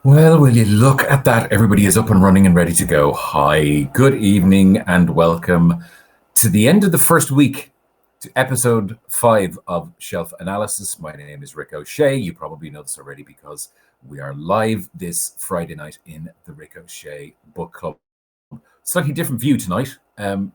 Well, will you look at that? Everybody is up and running and ready to go. Hi, good evening, and welcome to the end of the first week, to episode 5 of Shelf Analysis. My name is Rick O'Shea. You probably know this already because we are live this Friday night in the Rick O'Shea Book Club. Slightly different view tonight,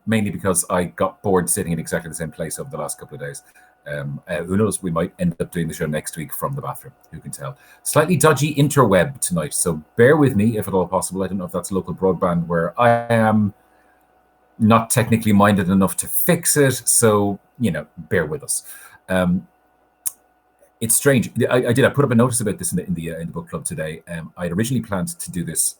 mainly because I got bored sitting in exactly the same place over the last couple of days. Who knows, we might end up doing the show next week from the bathroom. Who can tell? Slightly dodgy interweb tonight, so bear with me if at all possible. I don't know if that's local broadband where I am, not technically minded enough to fix it, so, bear with us. It's strange. I put up a notice about this in the book club today. I had originally planned to do this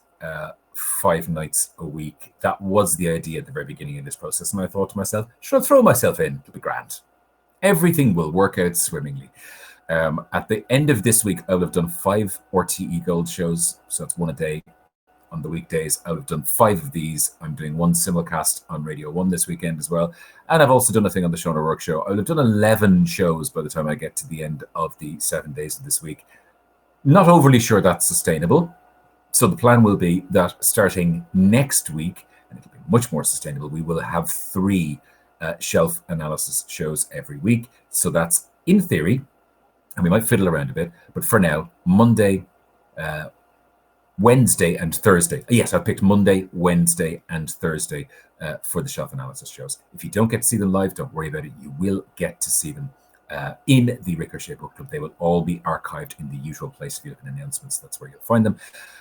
5 nights a week. That was the idea at the very beginning of this process, and I thought to myself, should I throw myself in? It'll be grand. Everything will work out swimmingly. At the end of this week, I will have done 5 RTE Gold shows, so it's one a day on the weekdays. I will have done 5 of these. I'm doing one simulcast on Radio 1 this weekend as well, and I've also done a thing on the Sean O'Rourke Show. I will have done 11 shows by the time I get to the end of the 7 days of this week. Not overly sure that's sustainable, so the plan will be that starting next week, and it'll be much more sustainable, we will have 3 shelf analysis shows every week. So that's in theory, and we might fiddle around a bit, but for now, Monday, Wednesday, and Thursday. Yes, I've picked Monday, Wednesday, and Thursday for the shelf analysis shows. If you don't get to see them live, don't worry about it. You will get to see them in the Rick O'Shea Book Club. They will all be archived in the usual place. If you look at announcements, that's where you'll find them.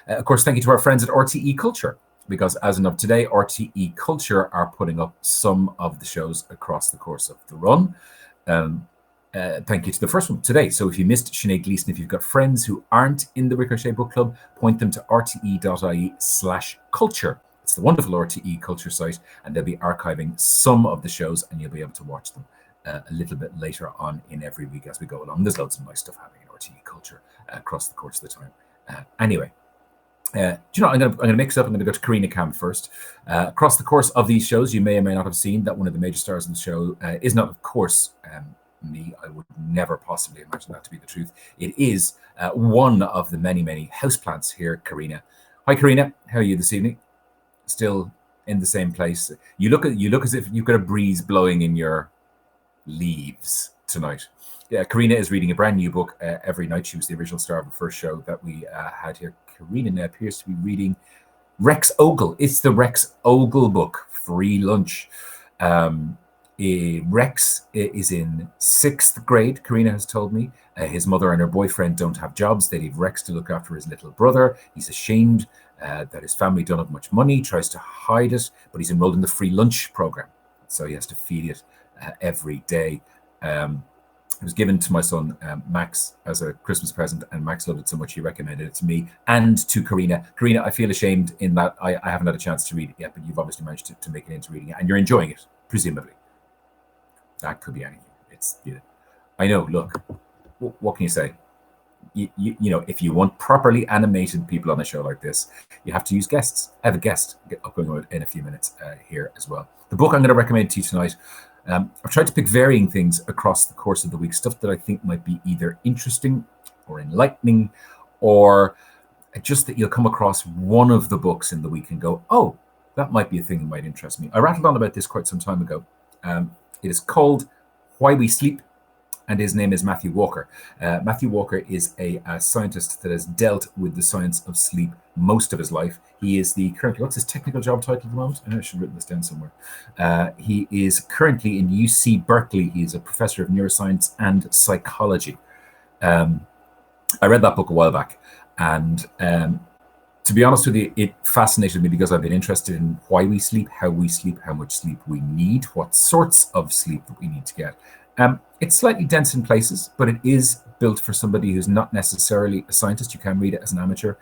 Of course, thank you to our friends at RTE Culture, because as of today, RTE Culture are putting up some of the shows across the course of the run. Thank you to the first one today. So if you missed Sinead Gleeson, if you've got friends who aren't in the Rick O'Shea Book Club, point them to rte.ie/culture. It's the wonderful RTE Culture site, and they'll be archiving some of the shows, and you'll be able to watch them a little bit later on in every week as we go along. There's loads of nice stuff happening in RTE Culture across the course of the time. Anyway. I'm going to mix up. I'm going to go to Karina Cam first. Across the course of these shows, you may or may not have seen that one of the major stars of the show is not, of course, me. I would never possibly imagine that to be the truth. It is one of the many, many houseplants here, Karina. Hi, Karina. How are you this evening? Still in the same place. You look as if you've got a breeze blowing in your leaves tonight. Yeah, Karina is reading a brand new book every night. She was the original star of the first show that we had here. Karina now appears to be reading Rex Ogle. It's the Rex Ogle book, Free Lunch. Rex is in 6th grade, Karina has told me. His mother and her boyfriend don't have jobs. They leave Rex to look after his little brother. He's ashamed that his family don't have much money, tries to hide it, but he's enrolled in the free lunch program. So he has to feed it every day. It was given to my son, Max, as a Christmas present, and Max loved it so much he recommended it to me and to Karina. Karina, I feel ashamed in that I haven't had a chance to read it yet, but you've obviously managed to make it into reading it, and you're enjoying it, presumably. That could be anything. It's, I know, look, what can you say? You if you want properly animated people on a show like this, you have to use guests. I have a guest going on in a few minutes here as well. The book I'm going to recommend to you tonight, I've tried to pick varying things across the course of the week, stuff that I think might be either interesting or enlightening, or just that you'll come across one of the books in the week and go, oh, that might be a thing that might interest me. I rattled on about this quite some time ago. It is called Why We Sleep, and his name is Matthew Walker. Matthew Walker is a scientist that has dealt with the science of sleep most of his life. He is currently, what's his technical job title at the moment? I know I should have written this down somewhere. He is currently in UC Berkeley. He is a professor of neuroscience and psychology. I read that book a while back, and to be honest with you, it fascinated me because I've been interested in why we sleep, how much sleep we need, what sorts of sleep that we need to get. It's slightly dense in places, but it is built for somebody who's not necessarily a scientist. You can read it as an amateur.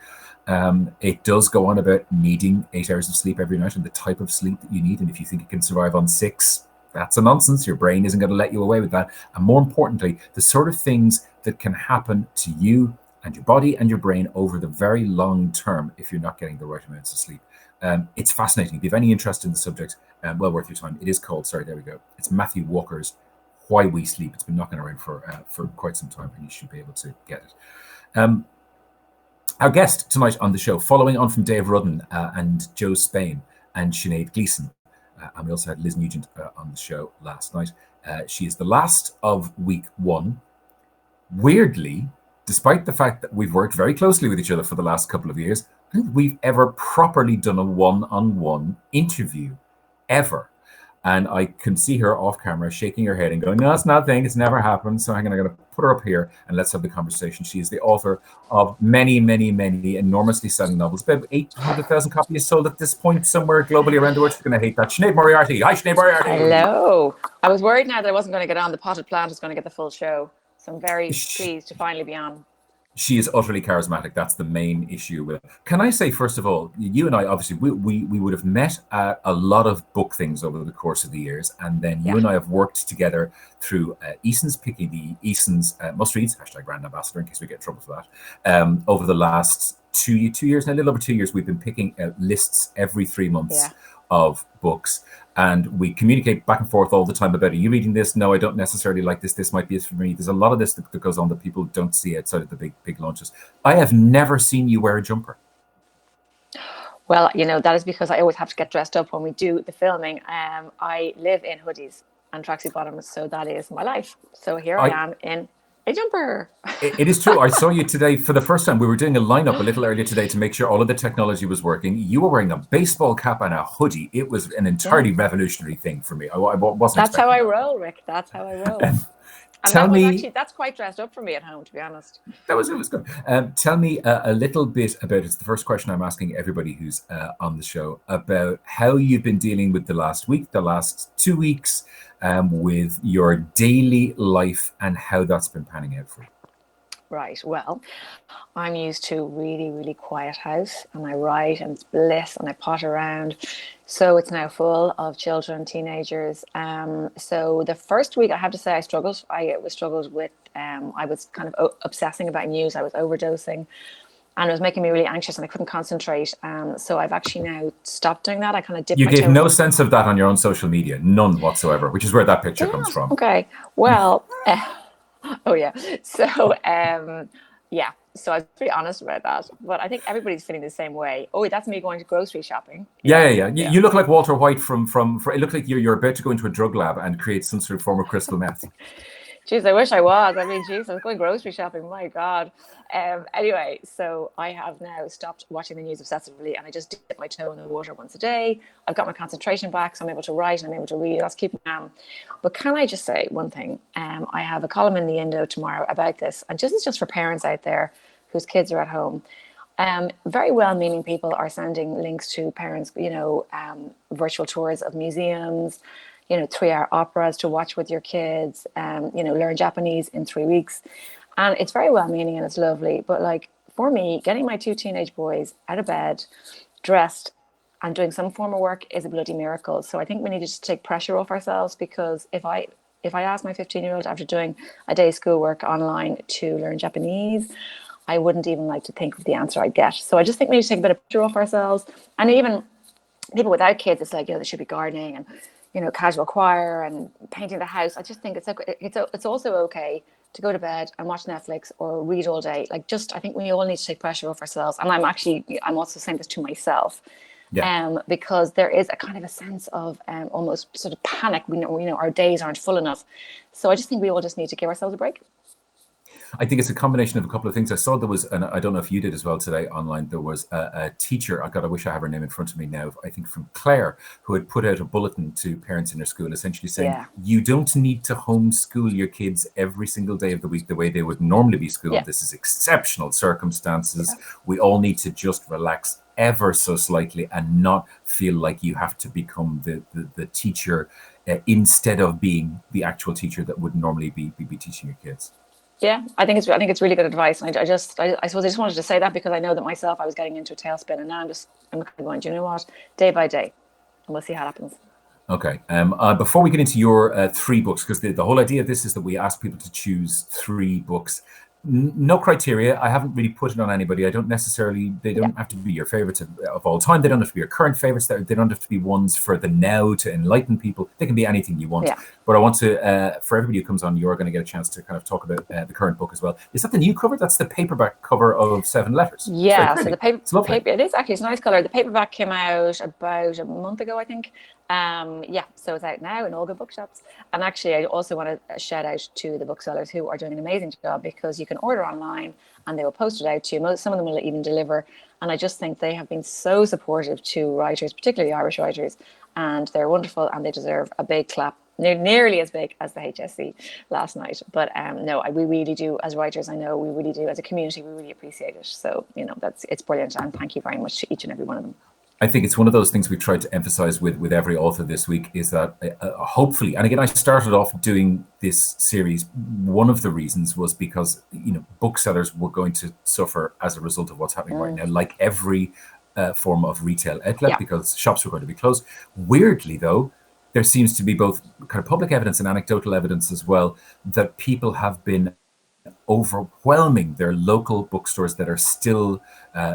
It does go on about needing 8 hours of sleep every night and the type of sleep that you need. And if you think you can survive on 6, that's a nonsense. Your brain isn't going to let you away with that. And more importantly, the sort of things that can happen to you and your body and your brain over the very long term if you're not getting the right amounts of sleep. It's fascinating. If you have any interest in the subject, well worth your time. It is called, it's Matthew Walker's Why We Sleep. It's been knocking around for quite some time, and you should be able to get it. Our guest tonight on the show, following on from Dave Rudden and Joe Spain and Sinead Gleeson, and we also had Liz Nugent on the show last night. She is the last of week one. Weirdly, despite the fact that we've worked very closely with each other for the last couple of years, I don't think we've ever properly done a one-on-one interview, ever. And I can see her off camera shaking her head and going, no, it's nothing. It's never happened. So I'm going to put her up here and let's have the conversation. She is the author of many, many, many enormously selling novels. About 800,000 copies sold at this point somewhere globally around the world. She's going to hate that. Sinead Moriarty. Hi, Sinead Moriarty. Hello. I was worried now that I wasn't going to get on. The potted plant was going to get the full show. So I'm very pleased to finally be on. She is utterly charismatic. That's the main issue with it. Can I say, first of all, you and I, obviously, we would have met at a lot of book things over the course of the years. And then you and I have worked together through Eason's picking the Eason's Must Reads, #brand ambassador, in case we get in trouble for that. Over the last 2 years, now a little over 2 years, we've been picking lists every 3 months of books. And we communicate back and forth all the time about, are you reading this? No, I don't necessarily like this. This might be it for me. There's a lot of this that goes on that people don't see outside of the big launches. I have never seen you wear a jumper. Well, that is because I always have to get dressed up when we do the filming. I live in hoodies and tracksuit bottoms, so that is my life. So here I am in a jumper. It is true. I saw you today for the first time. We were doing a lineup a little earlier today to make sure all of the technology was working. You were wearing a baseball cap and a hoodie. It was an entirely revolutionary thing for me. I wasn't. That's how I roll, Rick. That's how I roll. That's quite dressed up for me at home, to be honest. It was good. Tell me a little bit about, it's the first question I'm asking everybody who's on the show, about how you've been dealing with the last week, the last 2 weeks, with your daily life and how that's been panning out for you. Right. Well, I'm used to really, really quiet house, and I write and it's bliss and I pot around. So it's now full of children, teenagers. So the first week, I have to say, I struggled. I struggled with, I was kind of obsessing about news. I was overdosing and it was making me really anxious and I couldn't concentrate. So I've actually now stopped doing that. I kind of dipped my toe. You gave no sense of that on your own social media, none whatsoever, which is where that picture comes from. Okay. Well, oh yeah. So, so I was pretty honest about that, but I think everybody's feeling the same way. Oh, that's me going to grocery shopping. Yeah. You look like Walter White from it looked like you're about to go into a drug lab and create some sort of form of crystal meth. Jeez, I wish I was. I mean, I was going grocery shopping. My God. Anyway, so I have now stopped watching the news obsessively and I just dip my toe in the water once a day. I've got my concentration back, so I'm able to write and I'm able to read. That's keeping me. But can I just say one thing? I have a column in the Indo tomorrow about this, and this is just for parents out there whose kids are at home. Very well-meaning people are sending links to parents, virtual tours of museums, 3-hour operas to watch with your kids, learn Japanese in 3 weeks. And it's very well-meaning and it's lovely. But like for me, getting my 2 teenage boys out of bed, dressed and doing some form of work is a bloody miracle. So I think we need to just take pressure off ourselves, because if I ask my 15-year-old after doing a day's schoolwork online to learn Japanese, I wouldn't even like to think of the answer I'd get. So I just think we need to take a bit of pressure off ourselves. And even people without kids, it's like, they should be gardening and casual choir and painting the house. I just think it's also okay to go to bed and watch Netflix or read all day. I think we all need to take pressure off ourselves. And I'm also saying this to myself, because there is a kind of a sense of almost sort of panic. We know our days aren't full enough. So I just think we all just need to give ourselves a break. I think it's a combination of a couple of things. I saw there was, and I don't know if you did as well today online, there was a teacher, I wish I have her name in front of me now, I think from Clare, who had put out a bulletin to parents in her school essentially saying, you don't need to homeschool your kids every single day of the week the way they would normally be schooled. Yeah. This is exceptional circumstances. Yeah. We all need to just relax ever so slightly and not feel like you have to become the teacher instead of being the actual teacher that would normally be teaching your kids. Yeah, I think it's really good advice. And I suppose I just wanted to say that because I know that myself, I was getting into a tailspin, and now I'm kind of going, do you know what? Day by day, and we'll see how it happens. Okay. Before we get into your 3 books, because the whole idea of this is that we ask people to choose 3 books No criteria. I haven't really put it on anybody. They don't have to be your favorites of all time. They don't have to be your current favorites. They don't have to be ones for the now to enlighten people. They can be anything you want. Yeah. But I want to, for everybody who comes on, you're going to get a chance to kind of talk about the current book as well. Is that the new cover? That's the paperback cover of 7 Letters. Yeah, so the paper, it is actually, it's a nice color. The paperback came out about a month ago, I think. So it's out now in all good bookshops. And actually, I also want to shout out to the booksellers who are doing an amazing job, because you can order online and they will post it out to you. Some of them will even deliver. And I just think they have been so supportive to writers, particularly Irish writers, and they're wonderful and they deserve a big clap, nearly as big as the HSC last night. But we really do, as writers, I know we really do, as a community, we really appreciate it. So, it's brilliant. And thank you very much to each and every one of them. I think it's one of those things we tried to emphasize with every author this week, is that hopefully, and again, I started off doing this series, one of the reasons was because, booksellers were going to suffer as a result of what's happening right now, like every form of retail outlet, because shops were going to be closed. Weirdly, though, there seems to be both kind of public evidence and anecdotal evidence as well that people have been overwhelming their local bookstores that are still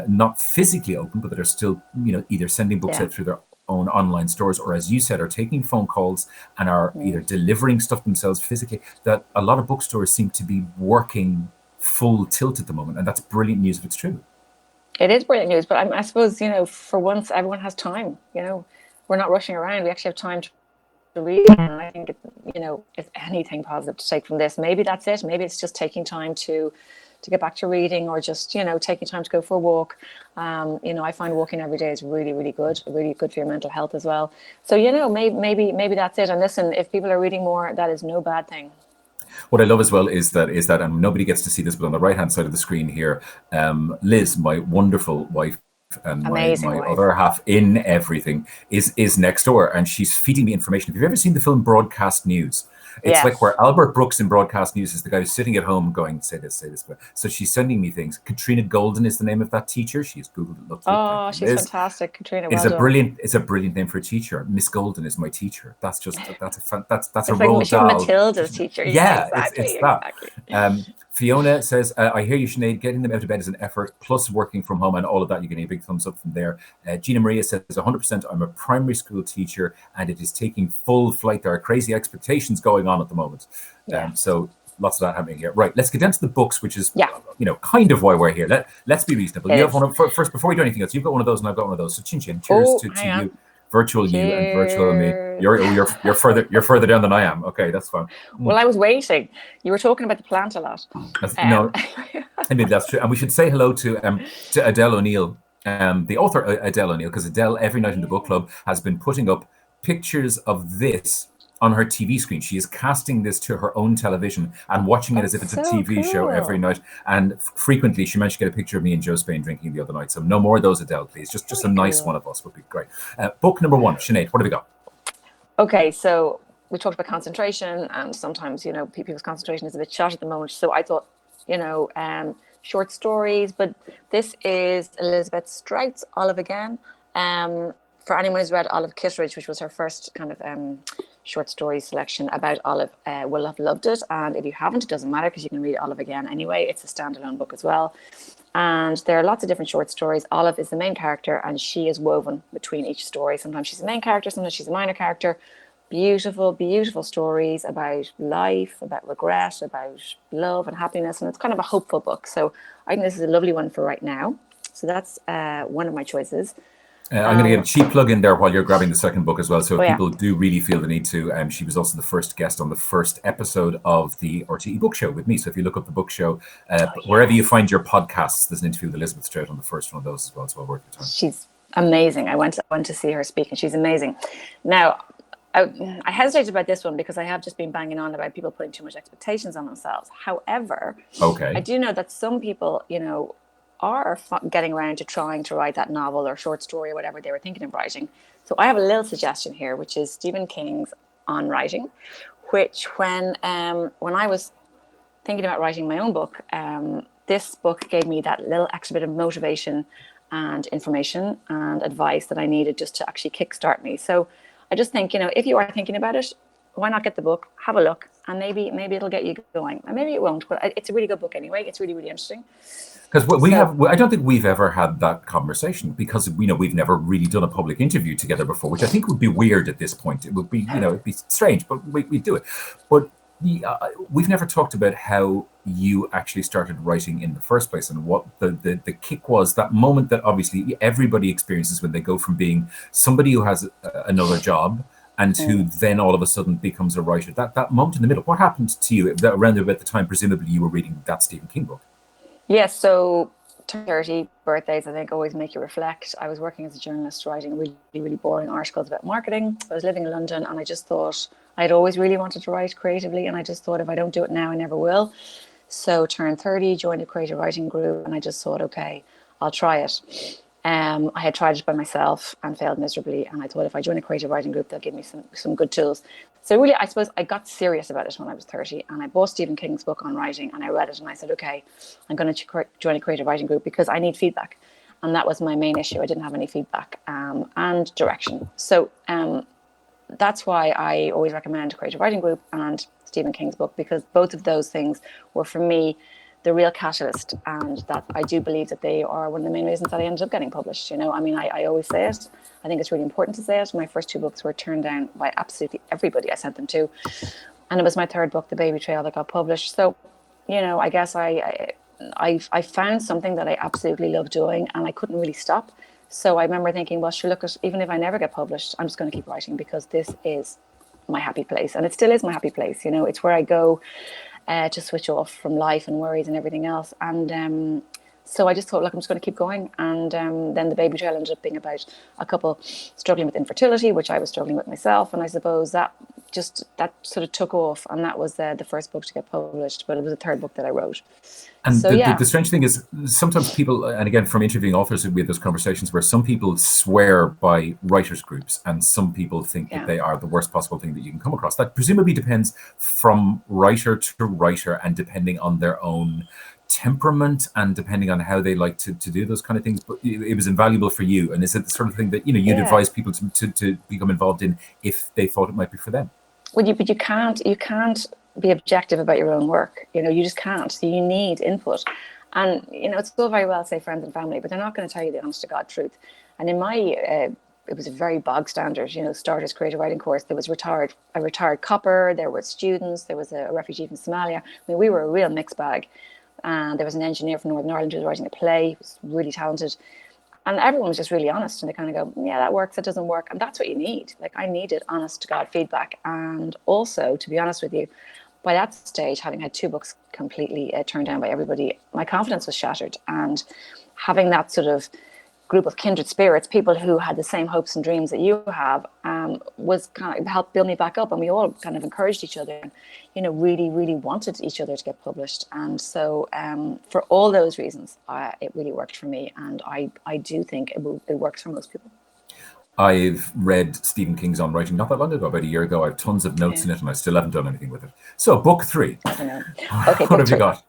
not physically open, but that are still, either sending books out through their own online stores, or, as you said, are taking phone calls and are either delivering stuff themselves physically. That a lot of bookstores seem to be working full tilt at the moment, and that's brilliant news if it's true. It is brilliant news, but I suppose, for once, everyone has time. We're not rushing around. We actually have time to read, and I think if anything positive to take from this, maybe that's it. Maybe it's just taking time to get back to reading, or just taking time to go for a walk. I find walking every day is really, really good for your mental health as well. So maybe that's it. And listen, if people are reading more, that is no bad thing. What I love as well is that, and nobody gets to see this, but on the right hand side of the screen here, Liz, my wonderful wife, and my other half in everything, is next door, and she's feeding me information. Have you ever seen the film Broadcast News? It's like where Albert Brooks in Broadcast News is the guy who's sitting at home going, say this. So she's sending me things. Katrina Golden is the name of that teacher. She's Googled it. Oh, she's fantastic, Katrina. It's a brilliant name for a teacher. Miss Golden is my teacher. That's a it's a like Roald Dahl. Matilda's teacher. Yeah, exactly, it's that. Exactly. Fiona says, I hear you, Sinead. Getting them out of bed is an effort, plus working from home and all of that. You're getting a big thumbs up from there. Gina Maria says, 100%, I'm a primary school teacher and it is taking full flight. There are crazy expectations going on at the moment. So lots of that happening here. Right, let's get down to the books, which is, kind of why we're here. Let's be reasonable. You have one first, before we do anything else, you've got one of those and I've got one of those. So chin chin. Cheers to you. Virtual you and virtual me. You're further down than I am. Okay, that's fine. Well, I was waiting. You were talking about the plant a lot. No, I mean that's true. And we should say hello to Adele O'Neill, the author Adele O'Neill, because Adele every night in the book club has been putting up pictures of this on her TV screen. She is casting this to her own television and watching it as if it's a TV show every night. And frequently, she managed to get a picture of me and Joe Spain drinking the other night. So no more of those, Adele, please. Just a nice one of us would be great. Book number 1, Sinead, what have we got? Okay, so we talked about concentration, and sometimes, people's concentration is a bit shot at the moment. So I thought, short stories, but this is Elizabeth Strout's Olive Again. For anyone who's read Olive Kitteridge, which was her first kind of short story selection about Olive, will have loved it. And if you haven't, it doesn't matter, because you can read Olive Again anyway. It's a standalone book as well. And there are lots of different short stories. Olive is the main character, and she is woven between each story. Sometimes she's the main character, sometimes she's a minor character. Beautiful, beautiful stories about life, about regret, about love and happiness. And it's kind of a hopeful book. So I think this is a lovely one for right now. So that's one of my choices. I'm going to get a cheap plug in there while you're grabbing the second book as well. So if people do really feel the need to, she was also the first guest on the first episode of the RTE Book Show with me. So if you look up the book show, wherever you find your podcasts, there's an interview with Elizabeth Strout on the first one of those as well. It's well worth your time. She's amazing. I went to see her speak, and she's amazing. Now, I hesitated about this one because I have just been banging on about people putting too much expectations on themselves. However, I do know that some people, are getting around to trying to write that novel or short story or whatever they were thinking of writing. So I have a little suggestion here, which is Stephen King's On Writing, which when I was thinking about writing my own book, this book gave me that little extra bit of motivation and information and advice that I needed just to actually kickstart me. So I just think, if you are thinking about it, why not get the book, have a look, and maybe it'll get you going, and maybe it won't, but it's a really good book anyway. It's really, really interesting. Because I don't think we've ever had that conversation, because we've never really done a public interview together before, which I think would be weird at this point. It would be, it'd be strange, but we do it. But we've never talked about how you actually started writing in the first place, and what the kick was, that moment that obviously everybody experiences when they go from being somebody who has another job and who then all of a sudden becomes a writer. That moment in the middle, what happened to you around about the time presumably you were reading that Stephen King book? Yes, so 30 birthdays, I think, always make you reflect. I was working as a journalist, writing really, really boring articles about marketing. I was living in London, and I just thought I'd always really wanted to write creatively, and I just thought if I don't do it now, I never will. So turned 30, joined a creative writing group, and I just thought, okay, I'll try it. I had tried it by myself and failed miserably, and I thought if I join a creative writing group, they'll give me some good tools. So really, I suppose I got serious about it when I was 30, and I bought Stephen King's book on writing, and I read it, and I said, okay, I'm going to join a creative writing group because I need feedback. And that was my main issue. I didn't have any feedback and direction. So that's why I always recommend a creative writing group and Stephen King's book, because both of those things were, for me, the real catalyst, and that I do believe that they are one of the main reasons that I ended up getting published. I mean, I always say it. I think it's really important to say it. My first 2 books were turned down by absolutely everybody I sent them to, and it was my 3rd book, The Baby Trail, that got published. So, I guess I found something that I absolutely love doing, and I couldn't really stop. So I remember thinking, well, sure, look, even if I never get published, I'm just going to keep writing, because this is my happy place, and it still is my happy place. It's where I go to switch off from life and worries and everything else. And so I just thought, look, I'm just going to keep going. And then The Baby Trail ended up being about a couple struggling with infertility, which I was struggling with myself. And I suppose that sort of took off. And that was the first book to get published, but it was the 3rd book that I wrote. And so, the strange thing is, sometimes people, and again, from interviewing authors, we have those conversations where some people swear by writers' groups, and some people think that they are the worst possible thing that you can come across. That presumably depends from writer to writer, and depending on their own temperament, and depending on how they like to do those kind of things. But it was invaluable for you. And is it the sort of thing that you'd advise people to become involved in if they thought it might be for them? Well, but you can't be objective about your own work. You just can't. So you need input. And it's all very well to say friends and family, but they're not going to tell you the honest to God truth. And in my it was a very bog standard, starters creative writing course. There was a retired copper, there were students, there was a refugee from Somalia. I mean, we were a real mixed bag. And there was an engineer from Northern Ireland who was writing a play, who was really talented. And everyone was just really honest, and they kind of go, yeah, that works, that doesn't work. And that's what you need. Like, I needed honest to God feedback. And also, to be honest with you, by that stage, having had 2 books completely turned down by everybody, my confidence was shattered. And having that sort of group of kindred spirits, people who had the same hopes and dreams that you have, was kind of helped build me back up. And we all kind of encouraged each other, and really, really wanted each other to get published. And so for all those reasons, it really worked for me. And I do think it works for most people. I've read Stephen King's On Writing not that long ago, about a year ago. I have tons of notes in it, and I still haven't done anything with it. So, book 3. I know. Okay, what have you got?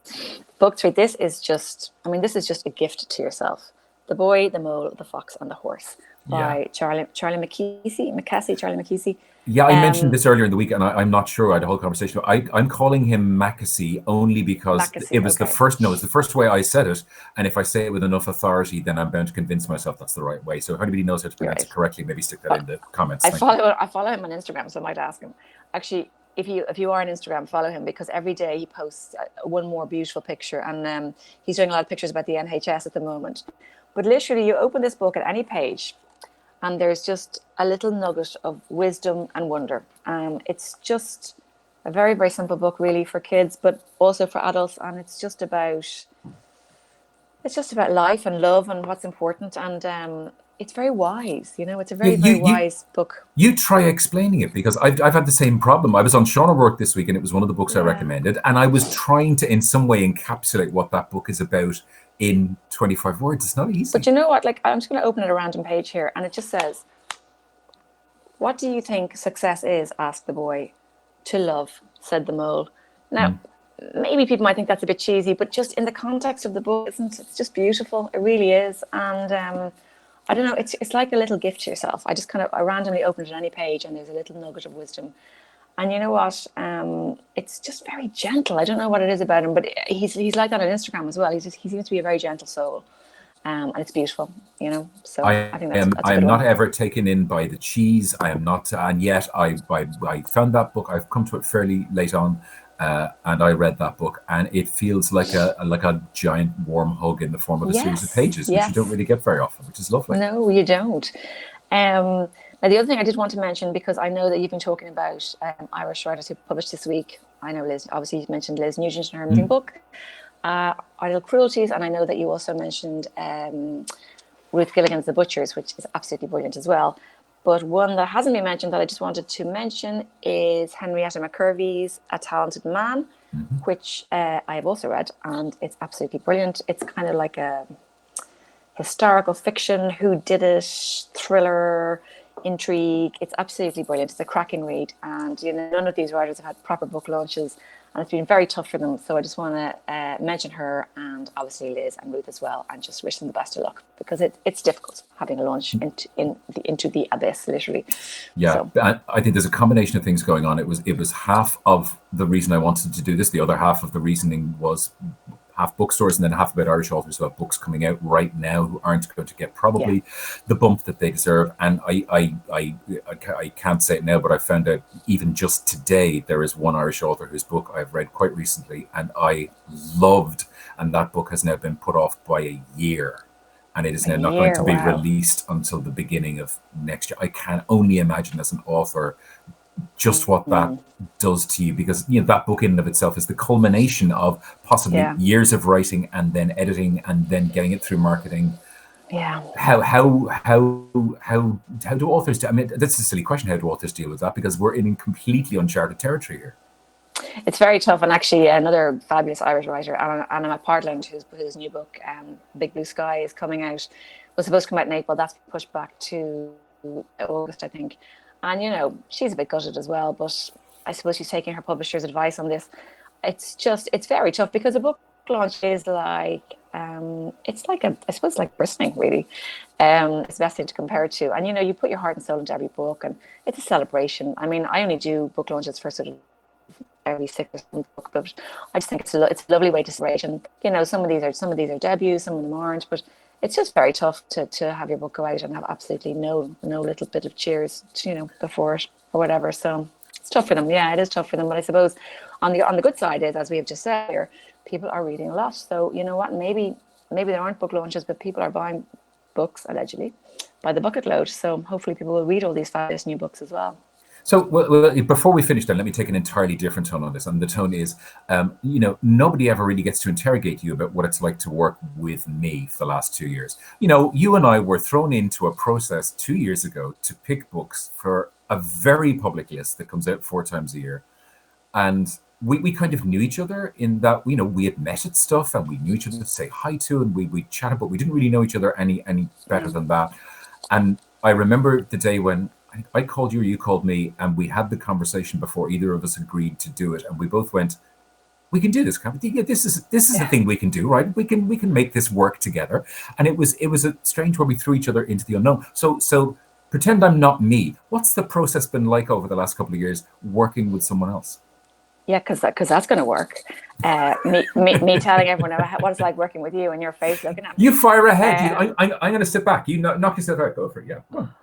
Book 3. This is just a gift to yourself. The Boy, the Mole, the Fox, and the Horse by Charlie McKessie. Yeah, I mentioned this earlier in the week, and I'm not sure. I had a whole conversation. I'm calling him Mackesy only because it was the first. No, it's the first way I said it, and if I say it with enough authority, then I'm bound to convince myself that's the right way. So if anybody knows how to pronounce it correctly, maybe stick that in the comments. I follow him on Instagram, so I might ask him. Actually, if you are on Instagram, follow him, because every day he posts one more beautiful picture, and he's doing a lot of pictures about the NHS at the moment. But literally, you open this book at any page, and there's just a little nugget of wisdom and wonder. It's just a very, very simple book, really, for kids, but also for adults. And it's just about life and love and what's important. And it's very wise. It's a very, very wise book. You try explaining it, because I've had the same problem. I was on Sean O'Rourke this week, and it was one of the books I recommended. And I was trying to, in some way, encapsulate what that book is about in 25 words. It's not easy. But you know what? Like, I'm just going to open at a random page here, and it just says, "What do you think success is?" asked the boy. "To love," said the mole. Now, maybe people might think that's a bit cheesy, but just in the context of the book, it's just beautiful. It really is. And I don't know, it's like a little gift to yourself. I randomly opened it on any page, and there's a little nugget of wisdom. And you know what? It's just very gentle. I don't know what it is about him, but he's like that on Instagram as well. He seems to be a very gentle soul, and it's beautiful, you know. So I think that's a I good am not one. ever taken in by the cheese. I am not, and yet I found that book. I've come to it fairly late on, and I read that book, and it feels like a giant warm hug in the form of a series of Yes, pages, which you don't yes. really get very often, which is lovely. No, you don't. Now, the other thing I did want to mention, because I know that you've been talking about Irish writers who published this week. I know Liz, obviously you mentioned Liz Nugent in her amazing book, Idle Cruelties, and I know that you also mentioned Ruth Gilligan's The Butchers, which is absolutely brilliant as well. But one that hasn't been mentioned that I just wanted to mention is Henrietta McCurvey's A Talented Man, which I have also read, and it's absolutely brilliant. It's kind of like a historical fiction, whodunit, thriller, intrigue. It's absolutely brilliant. It's a cracking read, and you know, none of these writers have had proper book launches, and it's been very tough for them. So I just want to mention her, and obviously Liz and Ruth as well, and just wish them the best of luck, because it's difficult having a launch into the abyss, literally. Yeah, so. I think there's a combination of things going on. It was half of the reason I wanted to do this. The other half of the reasoning was half bookstores and then half about Irish authors who have books coming out right now who aren't going to get probably the bump that they deserve. And I can't say it now, but I found out even just today there is one Irish author whose book I've read quite recently and I loved, and that book has now been put off by a year. And it is now not going to be released until the beginning of next year. I can only imagine as an author just what that does to you, because you know that book in and of itself is the culmination of possibly years of writing and then editing and then getting it through marketing. Yeah. How do authors do? I mean, that's a silly question. How do authors deal with that? Because we're in completely uncharted territory here. It's very tough, and actually another fabulous Irish writer, Anna McPartland, whose new book, Big Blue Sky, is coming out, was supposed to come out in April. That's pushed back to August, I think. And, you know, she's a bit gutted as well, but I suppose she's taking her publisher's advice on this. It's very tough, because a book launch is like, it's like I suppose like christening, really. It's the best thing to compare it to. And, you know, you put your heart and soul into every book, and it's a celebration. I mean, I only do book launches for sort of every 6 or 7 book, but I just think it's a lovely way to celebrate. And, you know, some of these are debuts, some of them aren't, but it's just very tough to have your book go out and have absolutely no little bit of cheers, you know, before it or whatever. So it's tough for them. Yeah, it is tough for them. But I suppose on the good side is, as we have just said here, people are reading a lot. So you know what? Maybe there aren't book launches, but people are buying books allegedly by the bucket load. So hopefully people will read all these fabulous new books as well. So well, before we finish, then let me take an entirely different tone on this. And the tone is, you know, nobody ever really gets to interrogate you about what it's like to work with me for the last 2 years. You know, you and I were thrown into a process 2 years ago to pick books for a very public list that comes out 4 times a year. And we kind of knew each other in that, you know, we had met at stuff and we knew each other to say hi to, and we chatted, but we didn't really know each other any better than that. And I remember the day when I called you or you called me, and we had the conversation before either of us agreed to do it, and we both went, we can do this. Yeah, this is the thing we can do, right? We can make this work together. And it was a strange where we threw each other into the unknown. So pretend I'm not me. What's the process been like over the last couple of years working with someone else? Yeah, because that's going to work. Me telling everyone what it's like working with you, and your face looking at me. You fire ahead. I'm going to sit back. You knock yourself out. Go for it. Yeah. Go on.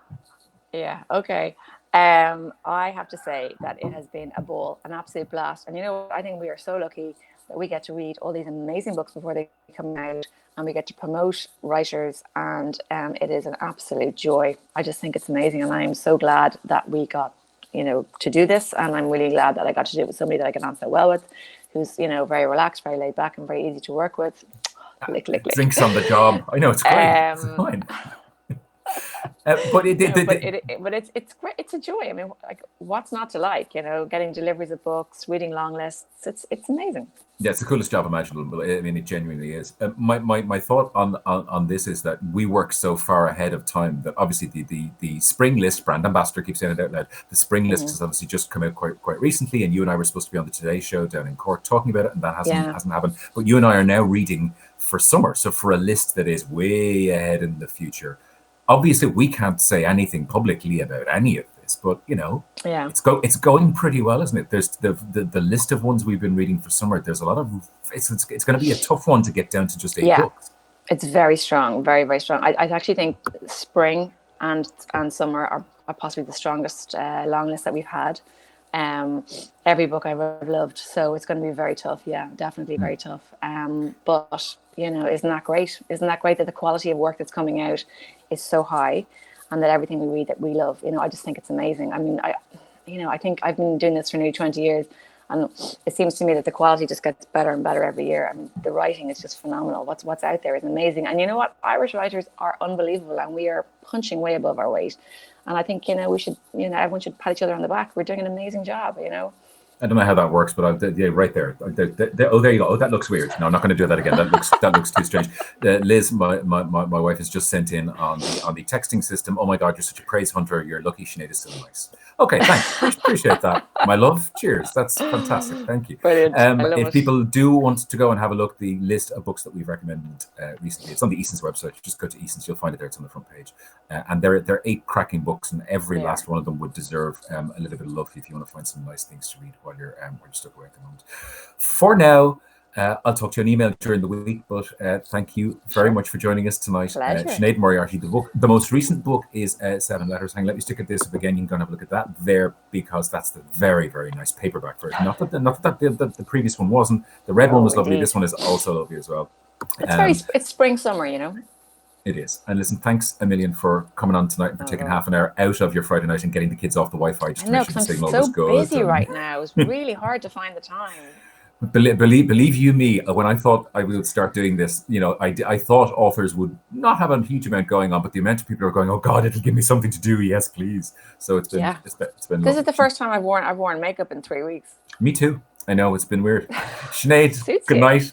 Yeah, okay. I have to say that it has been a ball, an absolute blast. And you know, I think we are so lucky that we get to read all these amazing books before they come out, and we get to promote writers, and it is an absolute joy. I just think it's amazing, and I'm so glad that we got, you know, to do this, and I'm really glad that I got to do it with somebody that I get on so well with, who's, you know, very relaxed, very laid back, and very easy to work with. Lick. Drinks on the job. I know, it's great. It's fine. But it's great. It's a joy. I mean, like, what's not to like? You know, getting deliveries of books, reading long lists. It's amazing. Yeah, it's the coolest job imaginable. I mean, it genuinely is. My thought on this is that we work so far ahead of time that obviously the spring list, brand ambassador keeps saying it out loud. The spring list has obviously just come out quite recently, and you and I were supposed to be on the Today Show down in Cork talking about it, and that hasn't happened. But you and I are now reading for summer, so for a list that is way ahead in the future. Obviously, we can't say anything publicly about any of this, but Yeah. it's going pretty well, isn't it? There's the list of ones we've been reading for summer. There's a lot of it's going to be a tough one to get down to just 8 books. It's very strong, very, very strong. I actually think spring and summer are possibly the strongest long list that we've had. Every book I've ever loved, so it's going to be very tough. Yeah, definitely very tough. But isn't that great? Isn't that great that the quality of work that's coming out is so high, and that everything we read that we love? I just think it's amazing. I mean, I think I've been doing this for nearly 20 years. And it seems to me that the quality just gets better and better every year. I mean, the writing is just phenomenal. What's out there is amazing. And you know what? Irish writers are unbelievable, and we are punching way above our weight. And I think, we should, everyone should pat each other on the back. We're doing an amazing job, I don't know how that works, but right there. Oh, there you go. Oh, that looks weird. No, I'm not going to do that again. That looks too strange. Liz, my wife, has just sent in on the texting system. Oh my God, you're such a praise hunter. You're lucky. Sinead is so nice. Okay, thanks. Appreciate that, my love. Cheers. That's fantastic. Thank you. Brilliant. If people do want to go and have a look, the list of books that we've recommended recently, it's on the Eason's website. Just go to Eason's, you'll find it there. It's on the front page. And there are 8 cracking books, and every last one of them would deserve a little bit of love if you want to find some nice things to read while you're stuck away at the moment. For now, I'll talk to you on email during the week, but thank you very much for joining us tonight. Sinead Moriarty, the most recent book is 7 Letters. Hang, let me stick at this up again. You can go and have a look at that there, because that's the very, very nice paperback version. Not that the previous one wasn't. The red one was lovely. Indeed. This one is also lovely as well. It's spring, summer, It is. And listen, thanks a million for coming on tonight and for taking half an hour out of your Friday night and getting the kids off the Wi-Fi just to make sure the signal was good. I'm so busy right now. It's really hard to find the time. Believe you me, when I thought I would start doing this, I thought authors would not have a huge amount going on, but the amount of people are going, oh God, it'll give me something to do. Yes, please. So it's been This is the first time I've worn makeup in 3 weeks. Me too. I know, it's been weird. Sinead, good night.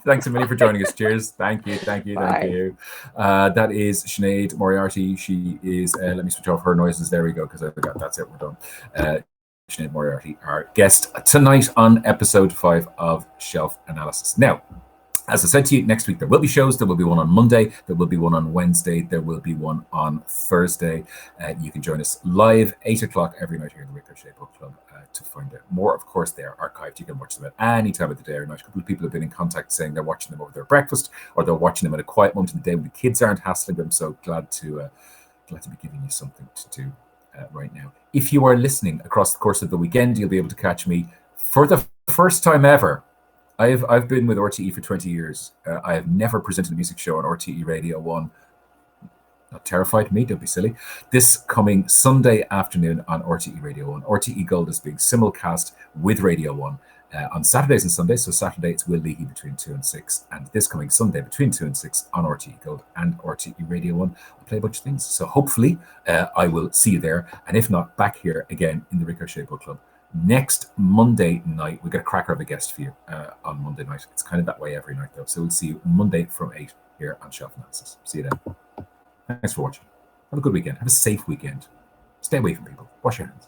Thanks a million for joining us. Cheers. Thank you. That is Sinead Moriarty. She is, let me switch off her noises. There we go, because I forgot. That's it. We're done. Sinead Moriarty, our guest tonight on episode 5 of Shelf Analysis. Now, as I said to you, next week there will be shows. There will be one on Monday. There will be one on Wednesday. There will be one on Thursday. You can join us live 8 o'clock every night here in the Ricochet Book Club to find out more. Of course, they are archived. You can watch them at any time of the day or night. A couple of people have been in contact saying they're watching them over their breakfast, or they're watching them at a quiet moment in the day when the kids aren't hassling them. So glad to be giving you something to do right now. If you are listening across the course of the weekend, you'll be able to catch me for the first time ever. I've been with RTE for 20 years. I have never presented a music show on RTE Radio 1. Not terrified me, don't be silly. This coming Sunday afternoon on RTE Radio 1. RTE Gold is being simulcast with Radio 1 on Saturdays and Sundays. So Saturday it's Will Leahy between 2 and 6. And this coming Sunday between 2 and 6 on RTE Gold and RTE Radio 1. I'll play a bunch of things. So hopefully I will see you there. And if not, back here again in the Ricochet Book Club. Next Monday night, we got a cracker of a guest for you on Monday night. It's kind of that way every night, though. So we'll see you Monday from 8 here on Shelf Analysis. See you then. Thanks for watching. Have a good weekend. Have a safe weekend. Stay away from people. Wash your hands.